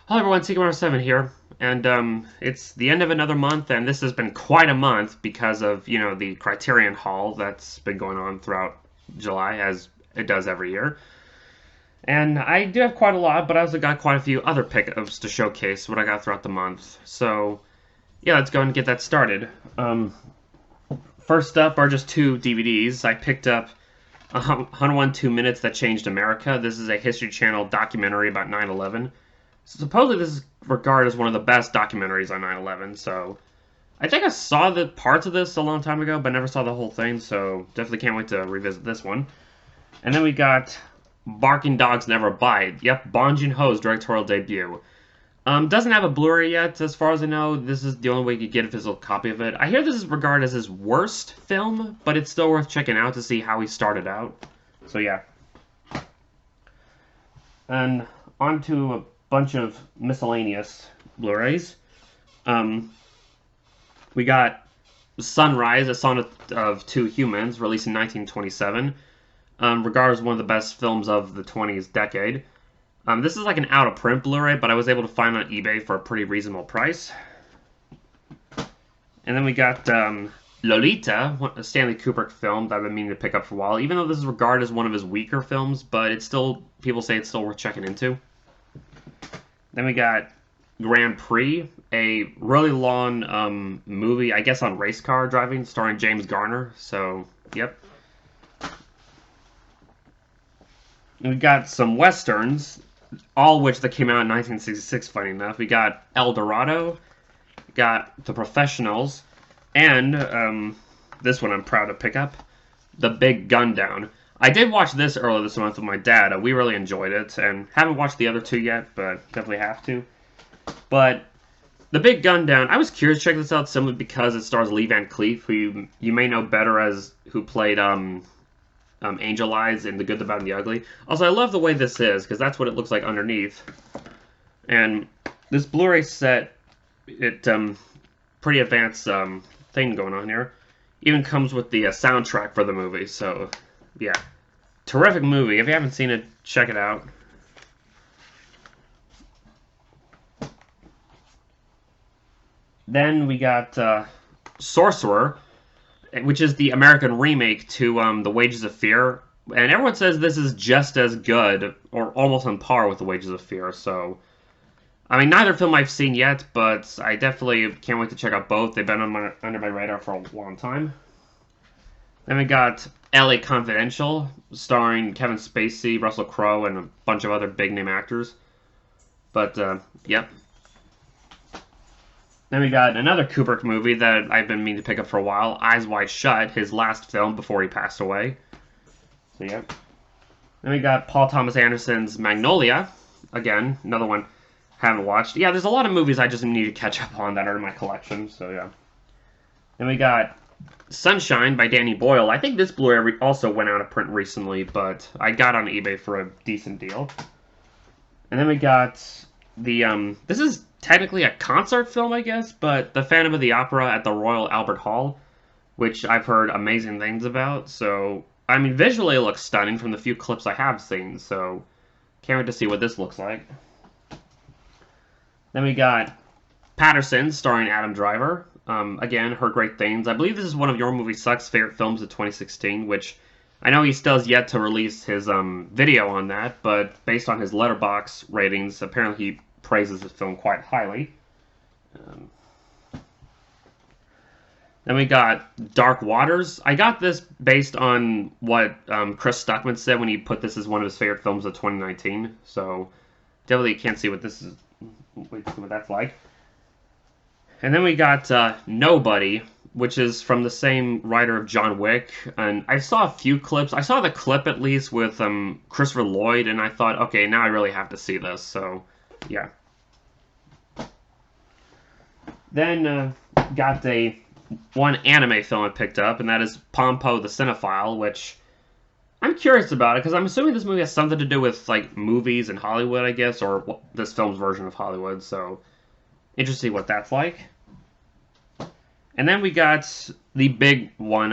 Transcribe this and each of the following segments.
Hello everyone, Seeker7 here, and it's the end of another month, and this has been quite a month because of, the Criterion haul that's been going on throughout July, as it does every year. And I do have quite a lot, but I also got quite a few other pickups to showcase what I got throughout the month. So, yeah, let's go and get that started. First up are just two DVDs. I picked up 101 2 Minutes That Changed America. This is a History Channel documentary about 9/11. Supposedly this is regarded as one of the best documentaries on 9/11, so I think I saw the parts of this a long time ago, but never saw the whole thing, so definitely can't wait to revisit this one. And then we got Barking Dogs Never Bite. Yep, Bong Joon-ho's directorial debut. Doesn't have a Blu-ray yet, as far as I know. This is the only way you could get a physical copy of it. I hear this is regarded as his worst film, but it's still worth checking out to see how he started out. So yeah. And on to a bunch of miscellaneous Blu-rays. We got Sunrise, A Sonnet of Two Humans, released in 1927. Regarded as one of the best films of the 20th decade. This is like an out-of-print Blu-ray, but I was able to find it on eBay for a pretty reasonable price. And then we got Lolita, a Stanley Kubrick film that I've been meaning to pick up for a while, even though this is regarded as one of his weaker films, but it's still, people say it's still worth checking into. Then we got Grand Prix, a really long movie, I guess on race car driving, starring James Garner. So, yep. And we got some westerns, all which that came out in 1966, funny enough. We got El Dorado, got The Professionals, and this one I'm proud to pick up, The Big Gun Down. I did watch this earlier this month with my dad. We really enjoyed it, and haven't watched the other two yet, but definitely have to. But The Big Gun Down, I was curious to check this out simply because it stars Lee Van Cleef, who you may know better as who played Angel Eyes in The Good, the Bad, and the Ugly. Also, I love the way this is, because that's what it looks like underneath. And this Blu-ray set, it pretty advanced thing going on here. Even comes with the soundtrack for the movie, so yeah. Terrific movie. If you haven't seen it, check it out. Then we got Sorcerer, which is the American remake to The Wages of Fear. And everyone says this is just as good, or almost on par with The Wages of Fear, so I mean, neither film I've seen yet, but I definitely can't wait to check out both. They've been on under my radar for a long time. Then we got LA Confidential, starring Kevin Spacey, Russell Crowe, and a bunch of other big-name actors. But, yep. Then we got another Kubrick movie that I've been meaning to pick up for a while, Eyes Wide Shut, his last film before he passed away. So, yep. Then we got Paul Thomas Anderson's Magnolia. Again, another one haven't watched. Yeah, there's a lot of movies I just need to catch up on that are in my collection, so yeah. Then we got Sunshine by Danny Boyle. I think this Blu-ray also went out of print recently, but I got on eBay for a decent deal. And then we got the, this is technically a concert film, I guess, but The Phantom of the Opera at the Royal Albert Hall, which I've heard amazing things about, so, I mean, visually it looks stunning from the few clips I have seen, so can't wait to see what this looks like. Then we got Patterson, starring Adam Driver. Again, heard great things. I believe this is one of Your Movie Sucks favorite films of 2016, which I know he still has yet to release his video on that, but based on his Letterboxd ratings, apparently he praises the film quite highly. Then we got Dark Waters. I got this based on what Chris Stuckman said when he put this as one of his favorite films of 2019, so definitely can't see what this is. Wait to see what that's like. And then we got Nobody, which is from the same writer of John Wick. And I saw a few clips. I saw the clip at least with Christopher Lloyd, and I thought, okay, now I really have to see this. So, yeah. Then got one anime film I picked up, and that is Pompo the Cinephile, which I'm curious about it, because I'm assuming this movie has something to do with, like, movies and Hollywood, I guess, or this film's version of Hollywood, so interested to see what that's like. And then we got the big one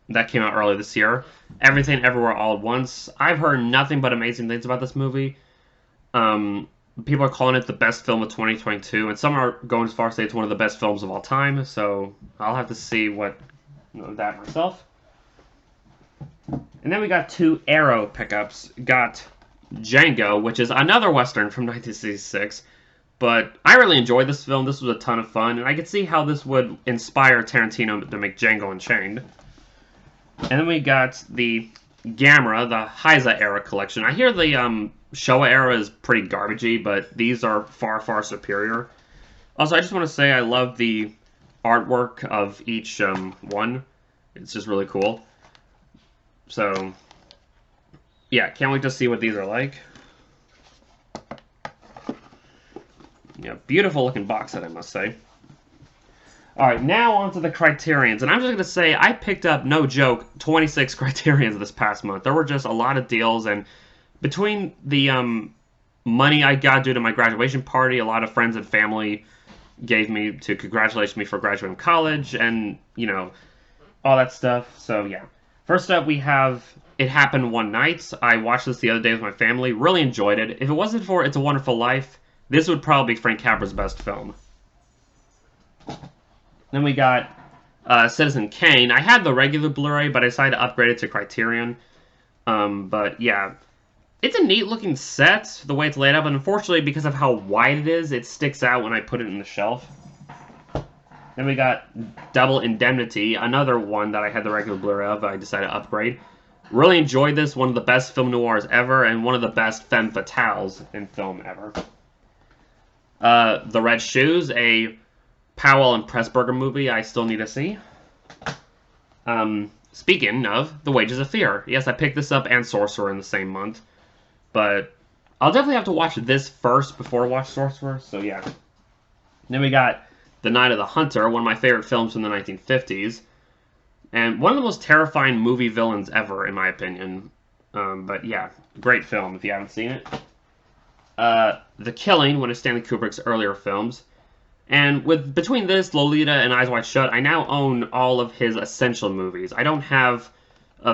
that came out earlier this year, Everything Everywhere All at Once. I've heard nothing but amazing things about this movie. People are calling it the best film of 2022, and some are going as far as to say it's one of the best films of all time. So I'll have to see what that myself. And then we got two Arrow pickups. Got Django, which is another Western from 1966. But I really enjoyed this film. This was a ton of fun, and I could see how this would inspire Tarantino to make Django Unchained. And then we got the Gamera, the Heiza era collection. I hear the Showa era is pretty garbagey, but these are far, far superior. Also, I just want to say I love the artwork of each one. It's just really cool. So, yeah, can't wait to see what these are like. Yeah, beautiful looking box set, I must say. Alright, now on to the criterions. And I'm just going to say, I picked up, no joke, 26 criterions this past month. There were just a lot of deals, and between the money I got due to my graduation party, a lot of friends and family gave me to congratulate me for graduating college, and, you know, all that stuff. So, yeah. First up, we have It Happened One Night. I watched this the other day with my family. Really enjoyed it. If it wasn't for It's a Wonderful Life, this would probably be Frank Capra's best film. Then we got Citizen Kane. I had the regular Blu-ray, but I decided to upgrade it to Criterion. But yeah, it's a neat looking set, the way it's laid out, but unfortunately, because of how wide it is, it sticks out when I put it in the shelf. Then we got Double Indemnity, another one that I had the regular Blu-ray of, I decided to upgrade. Really enjoyed this, one of the best film noirs ever, and one of the best femme fatales in film ever. The Red Shoes, a Powell and Pressburger movie I still need to see. Speaking of, The Wages of Fear. Yes, I picked this up and Sorcerer in the same month. But I'll definitely have to watch this first before I watch Sorcerer, so yeah. Then we got The Night of the Hunter, one of my favorite films from the 1950s. And one of the most terrifying movie villains ever, in my opinion. But yeah, great film if you haven't seen it. The Killing, one of Stanley Kubrick's earlier films. And between this, Lolita, and Eyes Wide Shut, I now own all of his essential movies. I don't have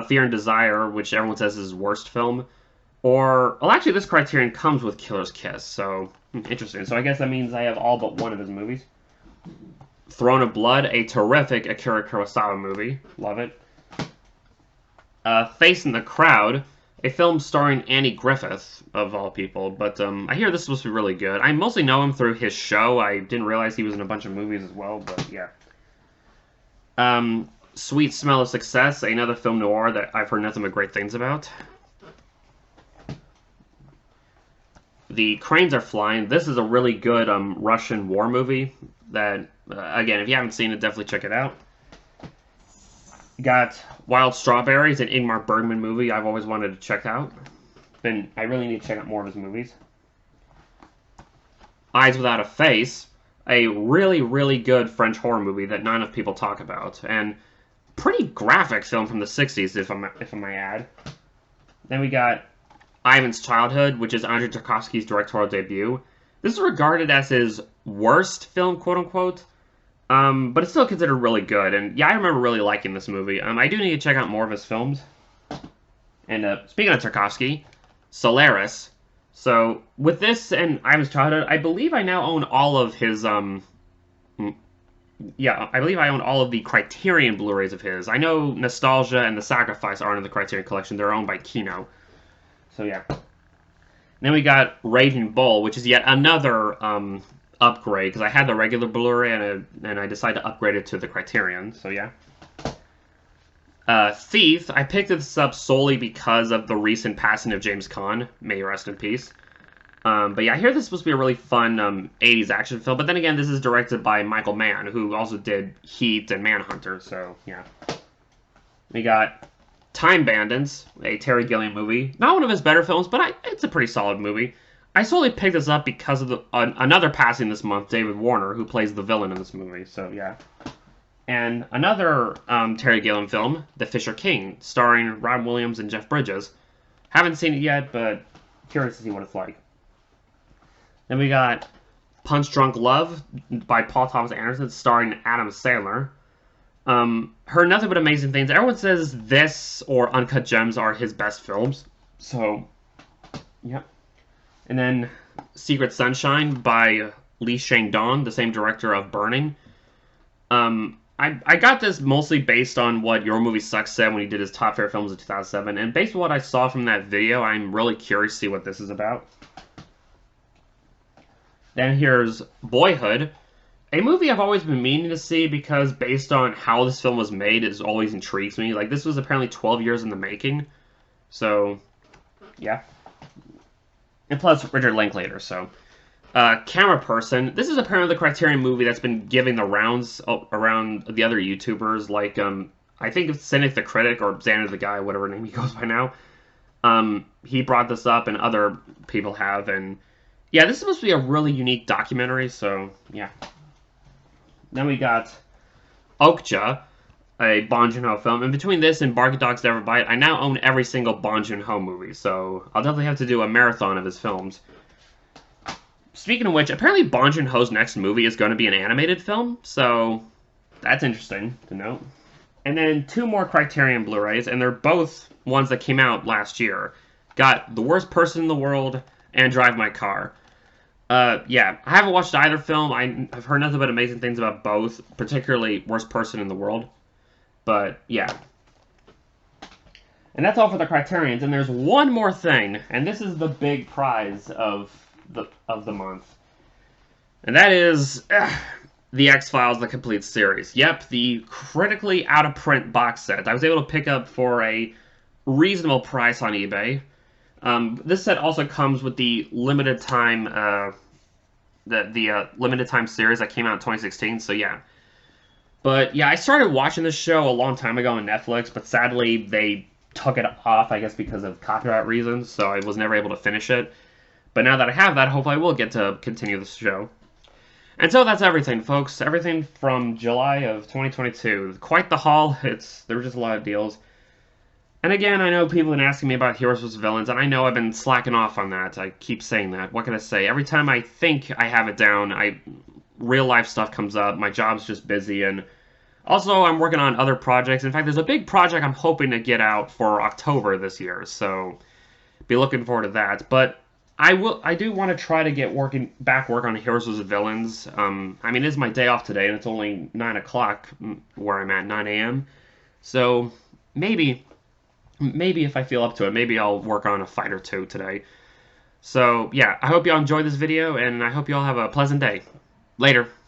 Fear and Desire, which everyone says is his worst film. Well, actually, this Criterion comes with Killer's Kiss, so interesting. So I guess that means I have all but one of his movies. Throne of Blood, a terrific Akira Kurosawa movie. Love it. Face in the Crowd, a film starring Andy Griffith, of all people. But I hear this is supposed to be really good. I mostly know him through his show. I didn't realize he was in a bunch of movies as well, but yeah. Sweet Smell of Success, another film noir that I've heard nothing but great things about. The Cranes Are Flying. This is a really good Russian war movie that, again, if you haven't seen it, definitely check it out. Got Wild Strawberries, an Ingmar Bergman movie I've always wanted to check out. And I really need to check out more of his movies. Eyes Without a Face, a really, really good French horror movie that not enough people talk about. And pretty graphic film from the 60s, if I may add. Then we got Ivan's Childhood, which is Andrei Tarkovsky's directorial debut. This is regarded as his worst film, quote-unquote. But it's still considered really good. And yeah, I remember really liking this movie. I do need to check out more of his films. And speaking of Tarkovsky, Solaris. So with this and Ivan's Childhood, I believe I now own all of his, yeah, I believe I own all of the Criterion Blu-rays of his. I know Nostalgia and The Sacrifice aren't in the Criterion Collection. They're owned by Kino. So yeah. Then we got Raging Bull, which is yet another upgrade, because I had the regular Blu-ray and I decided to upgrade it to the Criterion, so yeah. Thief, I picked this up solely because of the recent passing of James Caan. May he rest in peace. But yeah, I hear this is supposed to be a really fun 80s action film, but then again, this is directed by Michael Mann, who also did Heat and Manhunter, so yeah. We got Time Bandits, a Terry Gilliam movie. Not one of his better films, but it's a pretty solid movie. I solely picked this up because of another passing this month, David Warner, who plays the villain in this movie, so yeah. And another Terry Gilliam film, The Fisher King, starring Robin Williams and Jeff Bridges. Haven't seen it yet, but curious to see what it's like. Then we got Punch Drunk Love by Paul Thomas Anderson, starring Adam Sandler. Heard nothing but amazing things. Everyone says this or Uncut Gems are his best films. So, yeah. And then Secret Sunshine by Lee Shang-dong, the same director of Burning. I got this mostly based on what Your Movie Sucks said when he did his top favorite films of 2007, and based on what I saw from that video, I'm really curious to see what this is about. Then here's Boyhood, a movie I've always been meaning to see because based on how this film was made, it always intrigues me. Like, this was apparently 12 years in the making, so, yeah. And plus, Richard Linklater, so... Camera Person. This is apparently the Criterion movie that's been giving the rounds around the other YouTubers, like, I think it's Cynic the Critic, or Xander the Guy, whatever name he goes by now. He brought this up, and other people have, and yeah, this is supposed to be a really unique documentary, so, yeah. Then we got Okja, a Bong Joon-ho film, and between this and Barky Dogs Never Bite, I now own every single Bong Joon-ho movie, so I'll definitely have to do a marathon of his films. Speaking of which, apparently Bong Joon-ho's next movie is going to be an animated film, so that's interesting to note. And then 2 more Criterion Blu-rays, and they're both ones that came out last year. Got The Worst Person in the World and Drive My Car. Yeah, I haven't watched either film. I've heard nothing but amazing things about both, particularly Worst Person in the World. But, yeah. And that's all for the Criterions, and there's one more thing, and this is the big prize of the month. And that is The X-Files, the complete series. Yep, the critically out-of-print box set I was able to pick up for a reasonable price on eBay. This set also comes with the limited time limited time series that came out in 2016, so yeah. But yeah, I started watching this show a long time ago on Netflix, but sadly they took it off, I guess because of copyright reasons, so I was never able to finish it. But now that I have that, hopefully I will get to continue this show. And so that's everything, folks. Everything from July of 2022. Quite the haul. There were just a lot of deals. And again, I know people have been asking me about Heroes vs. Villains, and I know I've been slacking off on that. I keep saying that. What can I say? Every time I think I have it down, real life stuff comes up. My job's just busy, and also I'm working on other projects. In fact, there's a big project I'm hoping to get out for October this year, so be looking forward to that. But I do want to try to get work on Heroes vs. Villains. I mean, it's my day off today, and it's only 9 o'clock where I'm at, 9 a.m. So maybe if I feel up to it, maybe I'll work on a fight or two today. So yeah, I hope y'all enjoyed this video, and I hope y'all have a pleasant day. Later.